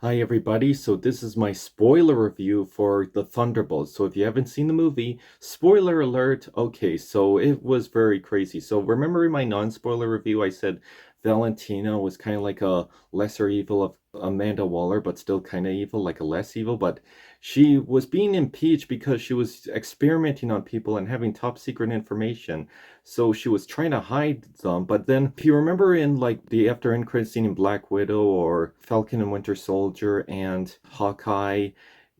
Hi everybody, so this is my spoiler review for the Thunderbolts. So if you haven't seen the movie, spoiler alert. Okay, so it was very crazy. So remember in my non-spoiler review I said Valentina was kind of like a lesser evil of Amanda Waller, but still kind of evil, like a less evil, but she was being impeached because she was experimenting on people and having top secret information. So she was trying to hide them, but then if you remember in like the after end credit scene in Black Widow or Falcon and Winter Soldier and Hawkeye,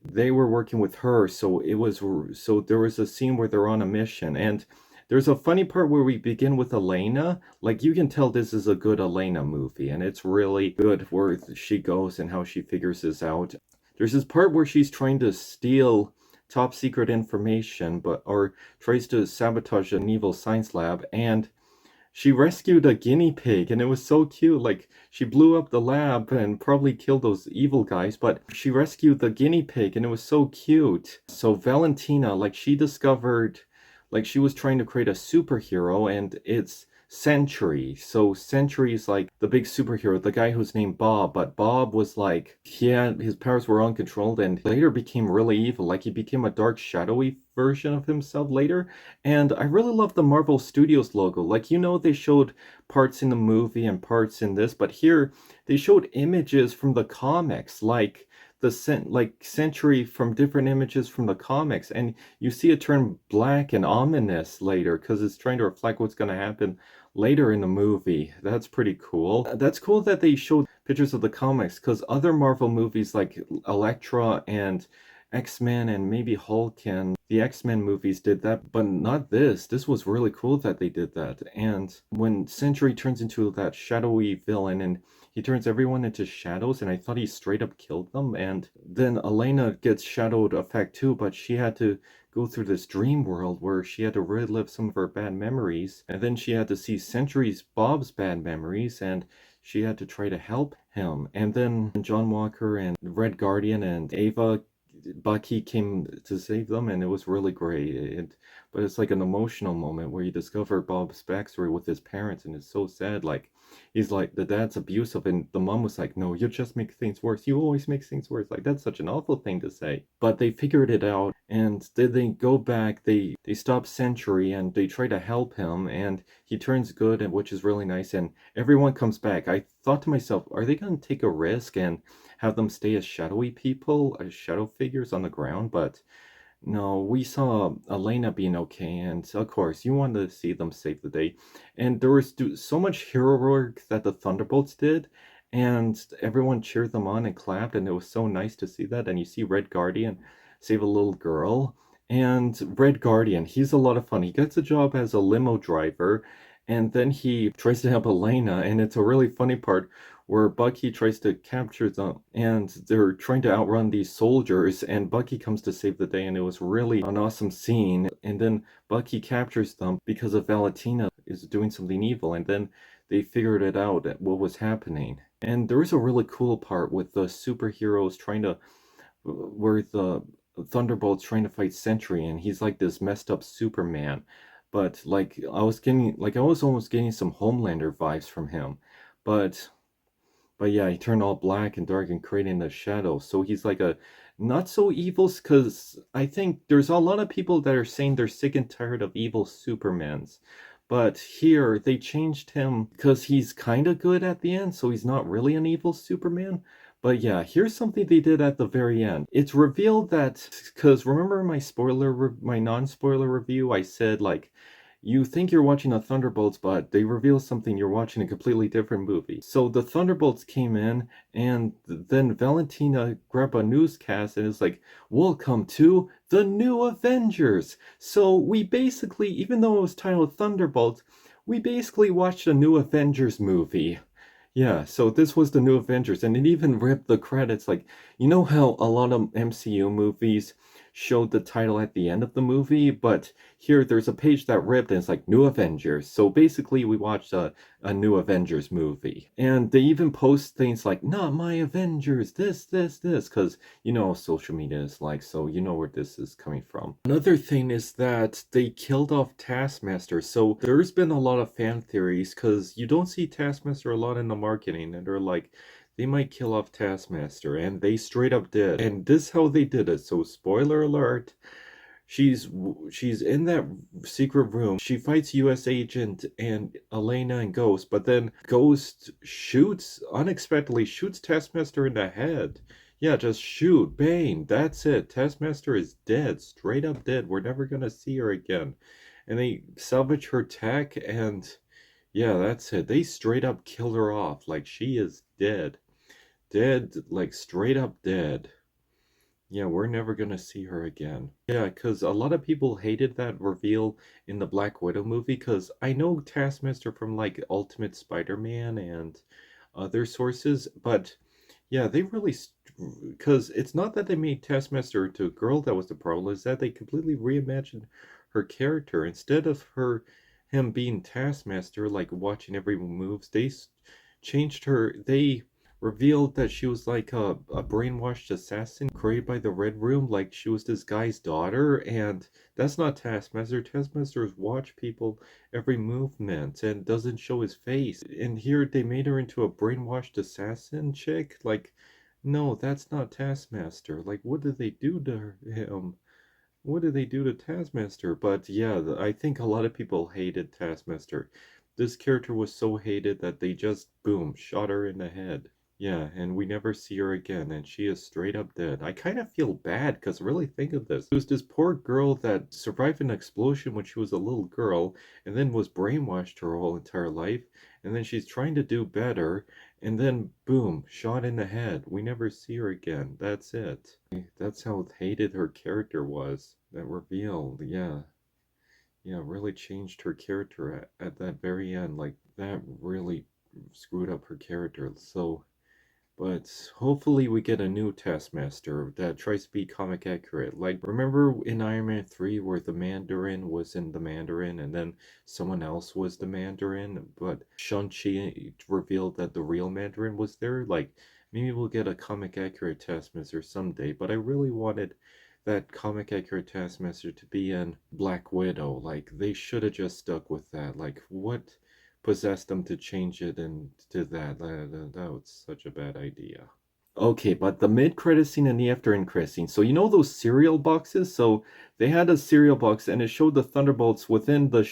they were working with her. So there was a scene where they're on a mission, and there's a funny part where we begin with Elena. Like you can tell this is a good Elena movie, and it's really good where she goes and how she figures this out. There's this part where she's trying to steal top secret information, but or tries to sabotage an evil science lab, and she rescued a guinea pig, and it was so cute. Like, she blew up the lab and probably killed those evil guys, but she rescued the guinea pig, and it was so cute. So Valentina, like, she discovered, like, she was trying to create a superhero, and it's Sentry. So Sentry is like the big superhero, the guy who's named Bob, but Bob was like, his powers were uncontrolled and later became really evil. Like, he became a dark, shadowy version of himself later. And I really love the Marvel Studios logo. Like, they showed parts in the movie and parts in this, but here they showed images from the comics, like Century from different images from the comics, and you see it turn black and ominous later because it's trying to reflect what's going to happen later in the movie. That's pretty cool. That's cool that they showed pictures of the comics because other Marvel movies like Elektra and X-Men and maybe Hulk and the X-Men movies did that, but not this. This was really cool that they did that. And when Sentry turns into that shadowy villain and he turns everyone into shadows, and I thought he straight up killed them. And then Elena gets shadowed effect too, but she had to go through this dream world where she had to relive some of her bad memories. And then she had to see Sentry's Bob's bad memories, and she had to try to help him. And then John Walker and Red Guardian and Ava Bucky came to save them, and it was really great. But it's like an emotional moment where you discover Bob's backstory with his parents, and it's so sad. Like, he's like, the dad's abusive, and the mom was like, no, you just make things worse. You always make things worse. Like, that's such an awful thing to say. But they figured it out, and then they go back, they stop Century, and they try to help him, and he turns good, and which is really nice, and everyone comes back. I thought to myself, are they going to take a risk and have them stay as shadowy people, as shadow figures on the ground? But no, we saw Elena being okay, and of course, you wanted to see them save the day. And there was so much hero work that the Thunderbolts did, and everyone cheered them on and clapped, and it was so nice to see that. And you see Red Guardian save a little girl, and Red Guardian, he's a lot of fun. He gets a job as a limo driver, and then he tries to help Elena, and it's a really funny part where Bucky tries to capture them, and they're trying to outrun these soldiers, and Bucky comes to save the day, and it was really an awesome scene. And then Bucky captures them because of Valentina is doing something evil, and then they figured it out what was happening. And there is a really cool part with the superheroes trying to, where the Thunderbolt's trying to fight Sentry, and he's like this messed up Superman. But like I was almost getting some Homelander vibes from him. But yeah, he turned all black and dark and creating the shadow. So he's like a not so evil, because I think there's a lot of people that are saying they're sick and tired of evil Supermans. But here they changed him because he's kind of good at the end, so he's not really an evil Superman. But yeah, here's something they did at the very end. It's revealed that, because remember my non-spoiler review, I said like, you think you're watching a Thunderbolts, but they reveal something, you're watching a completely different movie. So the Thunderbolts came in, and then Valentina grabbed a newscast and is like, welcome to the new Avengers. So we basically, even though it was titled Thunderbolts, we basically watched a new Avengers movie. Yeah, so this was the new Avengers, and it even ripped the credits. Like, you know how a lot of MCU movies showed the title at the end of the movie, but here there's a page that ripped and it's like New Avengers. So basically, we watched a new Avengers movie. And they even post things like, not my Avengers, this, because social media is like, so you know where this is coming from. Another thing is that they killed off Taskmaster. So there's been a lot of fan theories because you don't see Taskmaster a lot in the marketing, and they're like, they might kill off Taskmaster, and they straight up did. And this how they did it. So spoiler alert, she's in that secret room. She fights US Agent and Elena and Ghost, but then Ghost unexpectedly shoots Taskmaster in the head. Yeah, just shoot, bang, that's it. Taskmaster is dead, straight up dead. We're never gonna see her again. And they salvage her tech, and yeah, that's it. They straight up kill her off. Like, she is dead. Dead, like straight up dead. Yeah, we're never gonna see her again. Yeah, because a lot of people hated that reveal in the Black Widow movie, because I know Taskmaster from like Ultimate Spider-Man and other sources, but yeah, they really, because it's not that they made Taskmaster into a girl that was the problem, is that they completely reimagined her character. Instead of him being Taskmaster, like watching every move, they changed her. They revealed that she was like a brainwashed assassin created by the Red Room, like she was this guy's daughter, and that's not Taskmaster. Taskmaster's watch people every movement and doesn't show his face. And here they made her into a brainwashed assassin chick. Like, no, that's not Taskmaster. Like, what did they do to him? What did they do to Taskmaster? But yeah, I think a lot of people hated Taskmaster. This character was so hated that they just, boom, shot her in the head. Yeah, and we never see her again, and she is straight up dead. I kind of feel bad, because really think of this. It was this poor girl that survived an explosion when she was a little girl, and then was brainwashed her whole entire life, and then she's trying to do better, and then boom, shot in the head. We never see her again. That's it. That's how hated her character was. That reveal, yeah. Yeah, really changed her character at that very end. Like, that really screwed up her character. So, but hopefully we get a new Taskmaster that tries to be comic accurate. Like, remember in Iron Man 3 where the Mandarin was in the Mandarin and then someone else was the Mandarin, but Shang-Chi revealed that the real Mandarin was there? Like, maybe we'll get a comic accurate Taskmaster someday, but I really wanted that comic accurate Taskmaster to be in Black Widow. Like, they should have just stuck with that. Like, what possessed them to change it into that? That was such a bad idea. Okay, but the mid-credit scene and the after-end credit scene. So you know those cereal boxes? So they had a cereal box and it showed the Thunderbolts within the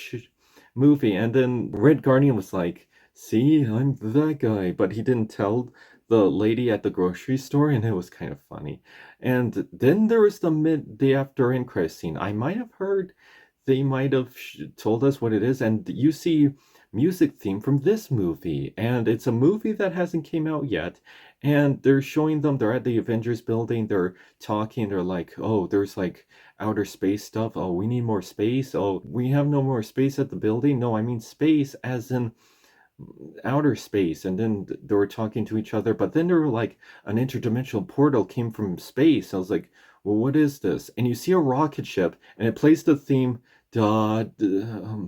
movie. And then Red Guardian was like, "See, I'm that guy," but he didn't tell the lady at the grocery store, and it was kind of funny. And then there was the after-end credit scene. I might have heard they might have told us what it is, and you see music theme from this movie, and it's a movie that hasn't came out yet, and they're showing them, they're at the Avengers building, they're talking, they're like, oh, there's like outer space stuff, oh, we need more space, oh, we have no more space at the building, no, I mean space as in outer space. And then they were talking to each other, but then there were like an interdimensional portal came from space. I was like, well, what is this? And you see a rocket ship and it plays the theme, da da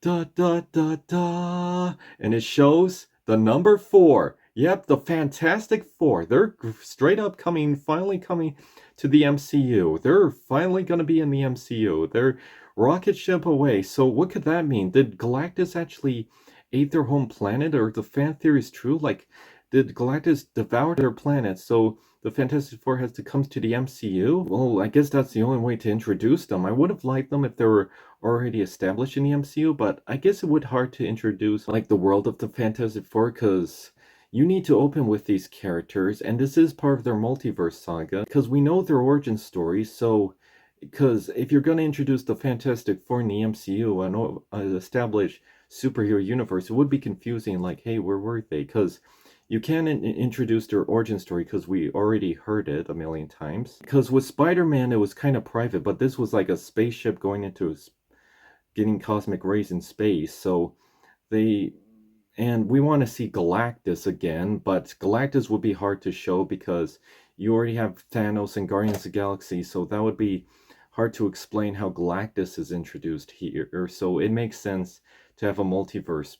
da da da, and it shows the number 4. Yep, the Fantastic Four. They're straight up finally coming to the MCU. They're finally going to be in the MCU. They're rocket ship away. So what could that mean? Did Galactus actually ate their home planet, or the fan theory is true? Like, did Galactus devour their planet? So the Fantastic Four has to come to the MCU? Well, I guess that's the only way to introduce them. I would have liked them if they were already established in the MCU, but I guess it would hard to introduce like the world of the Fantastic Four, because you need to open with these characters, and this is part of their multiverse saga, because we know their origin story. So, because if you're going to introduce the Fantastic Four in the MCU and establish superhero universe, it would be confusing. Like, hey, where were they? Because you can introduce their origin story, because we already heard it a million times. Because with Spider-Man, it was kind of private, but this was like a spaceship going into getting cosmic rays in space. So they, and we want to see Galactus again, but Galactus would be hard to show because you already have Thanos and Guardians of the Galaxy, so that would be hard to explain how Galactus is introduced here. So it makes sense to have a multiverse,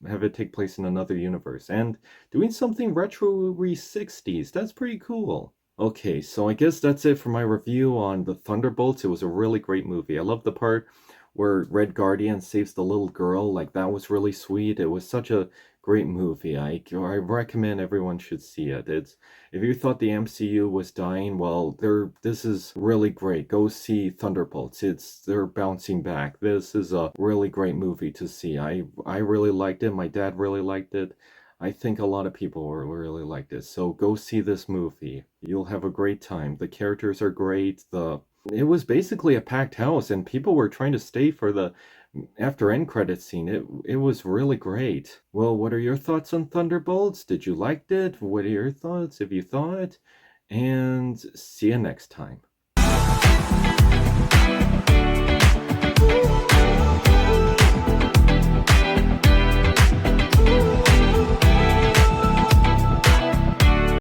have it take place in another universe, and doing something retro 60s. That's pretty cool. Okay, so I guess that's it for my review on the Thunderbolts. It was a really great movie. I love the part where Red Guardian saves the little girl. Like, that was really sweet. It was such a great movie. I recommend everyone should see it. It's if you thought the MCU was dying, well, this is really great. Go see Thunderbolts. They're bouncing back. This is a really great movie to see. I really liked it. My dad really liked it. I think a lot of people will really like this. So go see this movie. You'll have a great time. The characters are great. The It was basically a packed house and people were trying to stay for the after end credit scene. It was really great. Well, what are your thoughts on Thunderbolts? Did you like it? What are your thoughts? Have you thought? And see you next time.